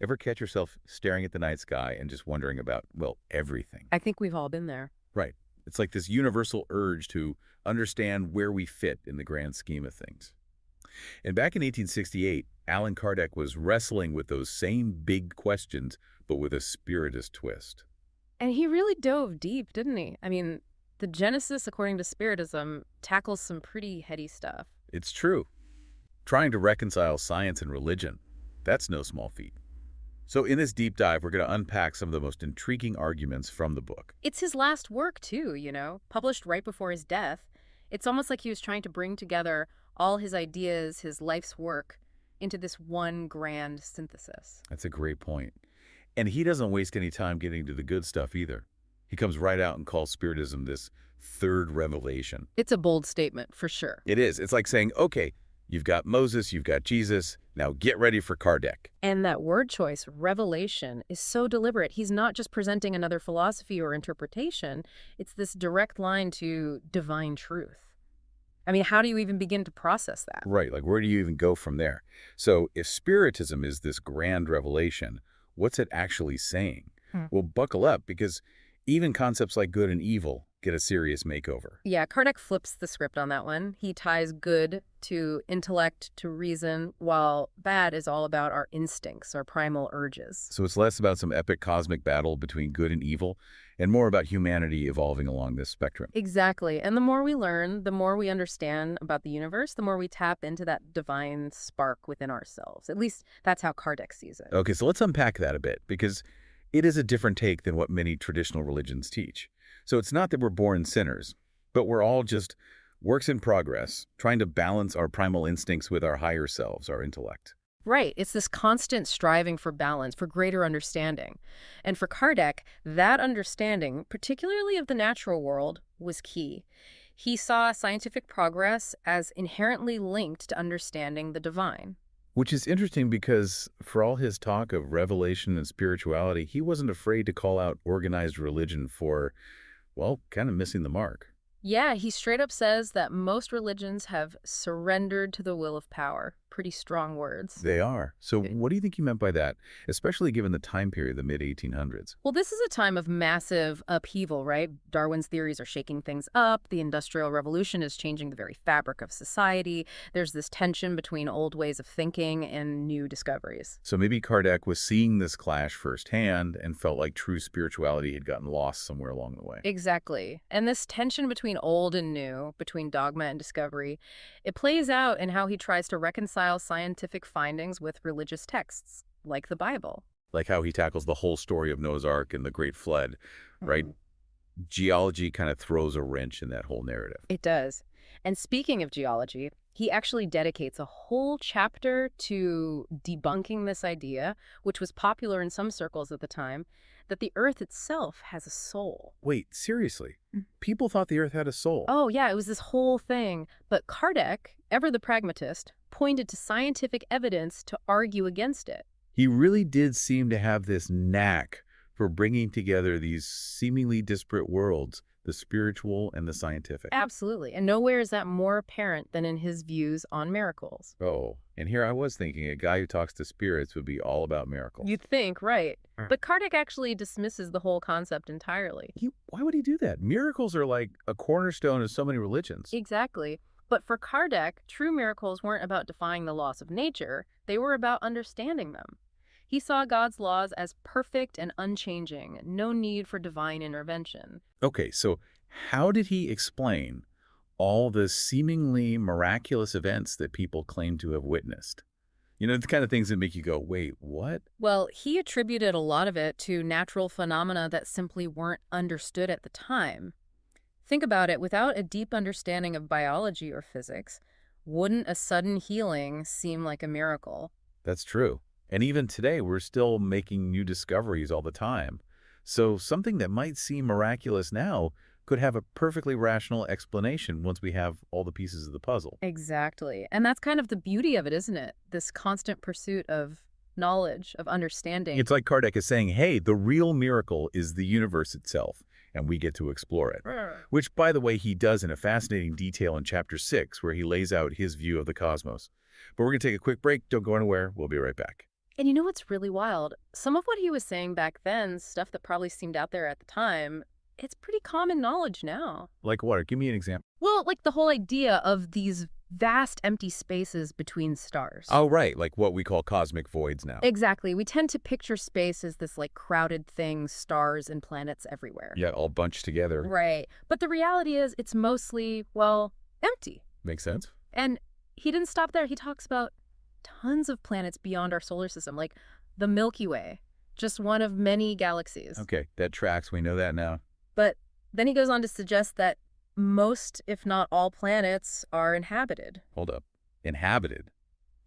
Ever catch yourself staring at the night sky and just wondering about, well, everything? I think we've all been there. Right. It's like this universal urge to understand where we fit in the grand scheme of things. And back in 1868, Allan Kardec was wrestling with those same big questions, but with a Spiritist twist. And he really dove deep, didn't he? I mean, the Genesis, according to Spiritism, tackles some pretty heady stuff. It's true. Trying to reconcile science and religion, that's no small feat. So in this deep dive, we're going to unpack some of the most intriguing arguments from the book. It's his last work, too, published right before his death. It's almost like he was trying to bring together all his ideas, his life's work, into this one grand synthesis. That's a great point. And he doesn't waste any time getting to the good stuff either. He comes right out and calls Spiritism this third revelation. It's a bold statement, for sure. It is. It's like saying, okay, you've got Moses, you've got Jesus, now get ready for Kardec. And that word choice, revelation, is so deliberate. He's not just presenting another philosophy or interpretation. It's this direct line to divine truth. I mean, how do you even begin to process that? Right, like where do you even go from there? So if Spiritism is this grand revelation, what's it actually saying? Well, buckle up, because even concepts like good and evil get a serious makeover. Yeah, Kardec flips the script on that one. He ties good to intellect, to reason, while bad is all about our instincts, our primal urges. So it's less about some epic cosmic battle between good and evil, and more about humanity evolving along this spectrum. Exactly. And the more we learn, the more we understand about the universe, the more we tap into that divine spark within ourselves. At least that's how Kardec sees it. Okay, so let's unpack that a bit, because it is a different take than what many traditional religions teach. So it's not that we're born sinners, but we're all just works in progress, trying to balance our primal instincts with our higher selves, our intellect. Right. It's this constant striving for balance, for greater understanding. And for Kardec, that understanding, particularly of the natural world, was key. He saw scientific progress as inherently linked to understanding the divine. Which is interesting because for all his talk of revelation and spirituality, he wasn't afraid to call out organized religion for, well, kind of missing the mark. Yeah, he straight up says that most religions have surrendered to the will of power. Pretty strong words. They are. So what do you think he meant by that, especially given the time period, the mid-1800s? Well, this is a time of massive upheaval, right? Darwin's theories are shaking things up. The Industrial Revolution is changing the very fabric of society. There's this tension between old ways of thinking and new discoveries. So maybe Kardec was seeing this clash firsthand and felt like true spirituality had gotten lost somewhere along the way. Exactly. And this tension between old and new, between dogma and discovery, it plays out in how he tries to reconcile scientific findings with religious texts, like the Bible. Like how he tackles the whole story of Noah's Ark and the Great Flood, right? Geology kind of throws a wrench in that whole narrative. It does. And speaking of geology, he actually dedicates a whole chapter to debunking this idea, which was popular in some circles at the time, that the Earth itself has a soul. Wait, seriously? People thought the Earth had a soul? Oh, yeah, it was this whole thing. But Kardec, ever the pragmatist, pointed to scientific evidence to argue against it. He really did seem to have this knack for bringing together these seemingly disparate worlds, the spiritual and the scientific. Absolutely. And nowhere is that more apparent than in his views on miracles. Oh, and here I was thinking a guy who talks to spirits would be all about miracles. You'd think, right. But Kardec actually dismisses the whole concept entirely. Why would he do that? Miracles are like a cornerstone of so many religions. Exactly. But for Kardec, true miracles weren't about defying the laws of nature. They were about understanding them. He saw God's laws as perfect and unchanging, no need for divine intervention. Okay, so how did he explain all the seemingly miraculous events that people claim to have witnessed? You know, the kind of things that make you go, wait, what? Well, he attributed a lot of it to natural phenomena that simply weren't understood at the time. Think about it, without a deep understanding of biology or physics, wouldn't a sudden healing seem like a miracle? That's true. And even today, we're still making new discoveries all the time. So something that might seem miraculous now could have a perfectly rational explanation once we have all the pieces of the puzzle. Exactly. And that's kind of the beauty of it, isn't it? This constant pursuit of knowledge, of understanding. It's like Kardec is saying, hey, the real miracle is the universe itself, and we get to explore it. Which, by the way, he does in a fascinating detail in Chapter 6, where he lays out his view of the cosmos. But we're going to take a quick break. Don't go anywhere. We'll be right back. And you know what's really wild? Some of what he was saying back then, stuff that probably seemed out there at the time, it's pretty common knowledge now. Like what? Give me an example. Well, like the whole idea of these vast empty spaces between stars. Oh, right. Like what we call cosmic voids now. Exactly. We tend to picture space as this like crowded thing, stars and planets everywhere. Yeah, all bunched together. Right. But the reality is it's mostly, well, empty. Makes sense. And he didn't stop there. He talks about tons of planets beyond our solar system, like the Milky Way, just one of many galaxies. Okay, that tracks. We know that now. But then he goes on to suggest that most, if not all, planets are inhabited. Hold up. Inhabited,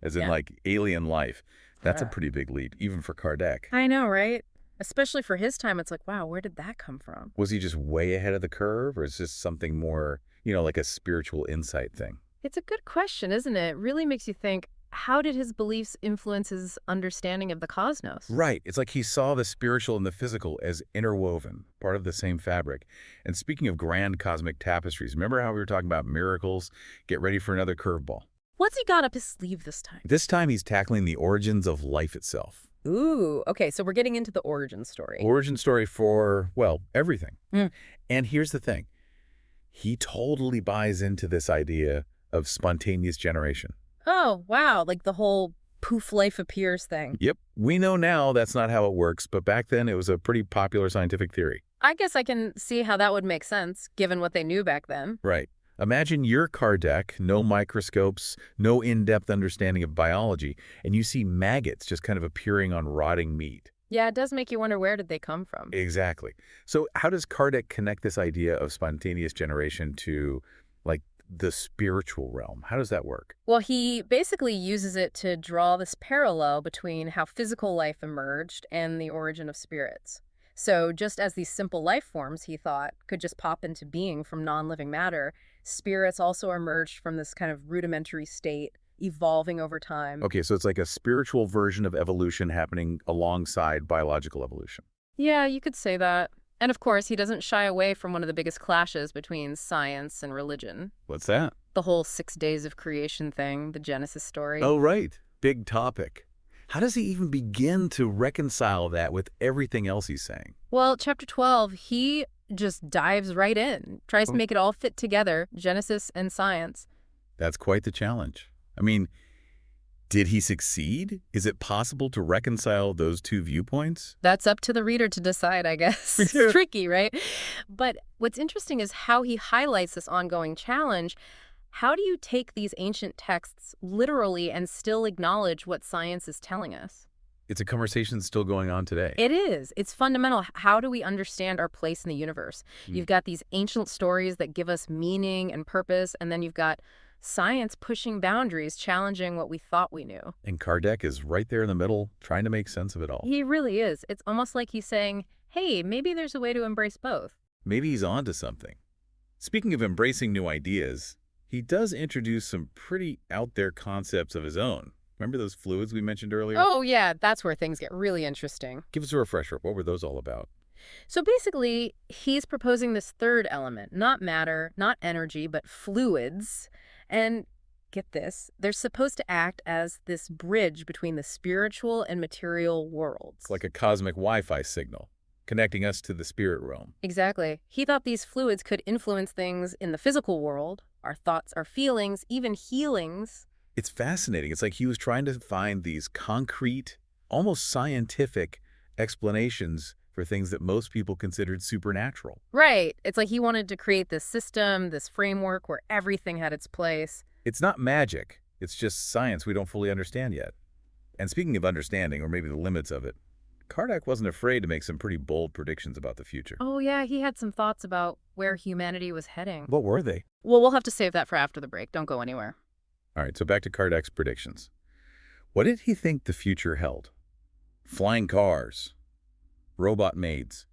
as in Yeah. like alien life. That's a Yeah. pretty big leap, even for Kardec. I know, right? Especially for his time, it's like, wow, where did that come from? Was he just way ahead of the curve, or is this something more, like a spiritual insight thing? It's a good question, isn't it? It really makes you think, how did his beliefs influence his understanding of the cosmos? Right. It's like he saw the spiritual and the physical as interwoven, part of the same fabric. And speaking of grand cosmic tapestries, remember how we were talking about miracles? Get ready for another curveball. What's he got up his sleeve this time? This time he's tackling the origins of life itself. Ooh, okay, so we're getting into the origin story. Origin story for, well, everything. Mm. And here's the thing. He totally buys into this idea of spontaneous generation. Oh, wow, like the whole poof life appears thing. Yep. We know now that's not how it works, but back then it was a pretty popular scientific theory. I guess I can see how that would make sense, given what they knew back then. Right. Imagine you're Kardec, no microscopes, no in-depth understanding of biology, and you see maggots just kind of appearing on rotting meat. Yeah, it does make you wonder, where did they come from? Exactly. So how does Kardec connect this idea of spontaneous generation to, like, the spiritual realm? How does that work? Well, he basically uses it to draw this parallel between how physical life emerged and the origin of spirits. So just as these simple life forms, he thought, could just pop into being from non-living matter, spirits also emerged from this kind of rudimentary state, evolving over time. Okay, so it's like a spiritual version of evolution happening alongside biological evolution. Yeah, you could say that. And of course, he doesn't shy away from one of the biggest clashes between science and religion. What's that? The whole 6 days of creation thing, the Genesis story. Oh, right. Big topic. How does he even begin to reconcile that with everything else he's saying? Well, chapter 12, he just dives right in, tries to make it all fit together, Genesis and science. That's quite the challenge. I mean, did he succeed? Is it possible to reconcile those two viewpoints? That's up to the reader to decide, I guess. It's tricky, right? But what's interesting is how he highlights this ongoing challenge. How do you take these ancient texts literally and still acknowledge what science is telling us? It's a conversation still going on today. It is. It's fundamental. How do we understand our place in the universe? You've got these ancient stories that give us meaning and purpose, and then you've got science pushing boundaries, challenging what we thought we knew. And Kardec is right there in the middle, trying to make sense of it all. He really is. It's almost like he's saying, hey, maybe there's a way to embrace both. Maybe he's onto something. Speaking of embracing new ideas, he does introduce some pretty out-there concepts of his own. Remember those fluids we mentioned earlier? Oh, yeah, that's where things get really interesting. Give us a refresher. What were those all about? So basically, he's proposing this third element, not matter, not energy, but fluids. And get this, they're supposed to act as this bridge between the spiritual and material worlds. It's like a cosmic Wi-Fi signal, connecting us to the spirit realm. Exactly. He thought these fluids could influence things in the physical world, our thoughts, our feelings, even healings. It's fascinating. It's like he was trying to find these concrete, almost scientific explanations for things that most people considered supernatural. Right. It's like he wanted to create this system, this framework where everything had its place. It's not magic. It's just science we don't fully understand yet. And speaking of understanding, or maybe the limits of it, Kardec wasn't afraid to make some pretty bold predictions about the future. Oh, yeah, he had some thoughts about where humanity was heading. What were they? Well, we'll have to save that for after the break. Don't go anywhere. All right, so back to Kardec's predictions. What did he think the future held? Flying cars? Robot maids?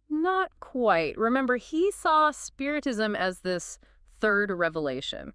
Not quite. Remember, he saw Spiritism as this third revelation.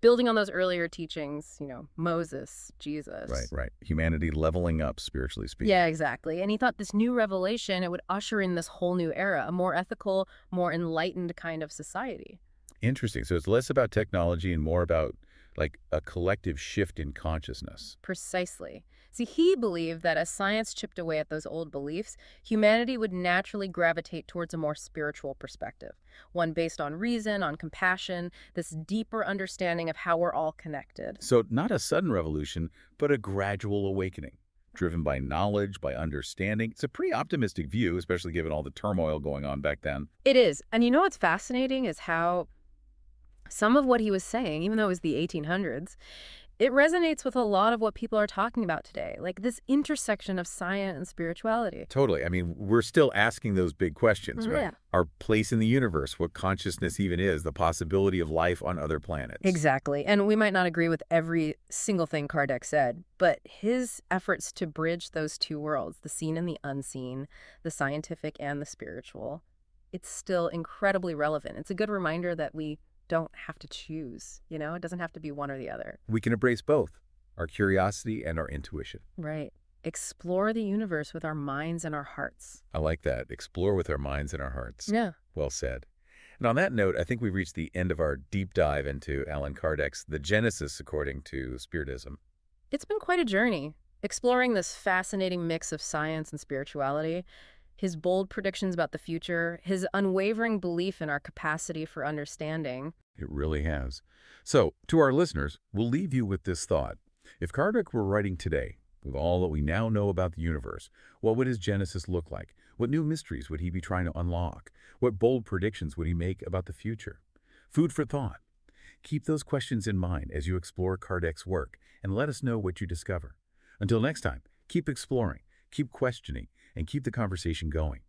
Building on those earlier teachings, Moses, Jesus. Right. Humanity leveling up, spiritually speaking. Yeah, exactly. And he thought this new revelation, it would usher in this whole new era, a more ethical, more enlightened kind of society. Interesting. So it's less about technology and more about, like, a collective shift in consciousness. Precisely. See, he believed that as science chipped away at those old beliefs, humanity would naturally gravitate towards a more spiritual perspective, one based on reason, on compassion, this deeper understanding of how we're all connected. So not a sudden revolution, but a gradual awakening, driven by knowledge, by understanding. It's a pretty optimistic view, especially given all the turmoil going on back then. It is. And you know what's fascinating is how some of what he was saying, even though it was the 1800s, it resonates with a lot of what people are talking about today, like this intersection of science and spirituality. Totally. I mean, we're still asking those big questions, right? Yeah. Our place in the universe, what consciousness even is, the possibility of life on other planets. Exactly. And we might not agree with every single thing Kardec said, but his efforts to bridge those two worlds, the seen and the unseen, the scientific and the spiritual, it's still incredibly relevant. It's a good reminder that we don't have to choose, you know? It doesn't have to be one or the other. We can embrace both, our curiosity and our intuition. Right. Explore the universe with our minds and our hearts. I like that. Explore with our minds and our hearts. Yeah. Well said. And on that note, I think we've reached the end of our deep dive into Allan Kardec's The Genesis According to Spiritism. It's been quite a journey, exploring this fascinating mix of science and spirituality, his bold predictions about the future, his unwavering belief in our capacity for understanding. It really has. So, to our listeners, we'll leave you with this thought. If Kardec were writing today, with all that we now know about the universe, what would his Genesis look like? What new mysteries would he be trying to unlock? What bold predictions would he make about the future? Food for thought. Keep those questions in mind as you explore Kardec's work, and let us know what you discover. Until next time, keep exploring, keep questioning, and keep the conversation going.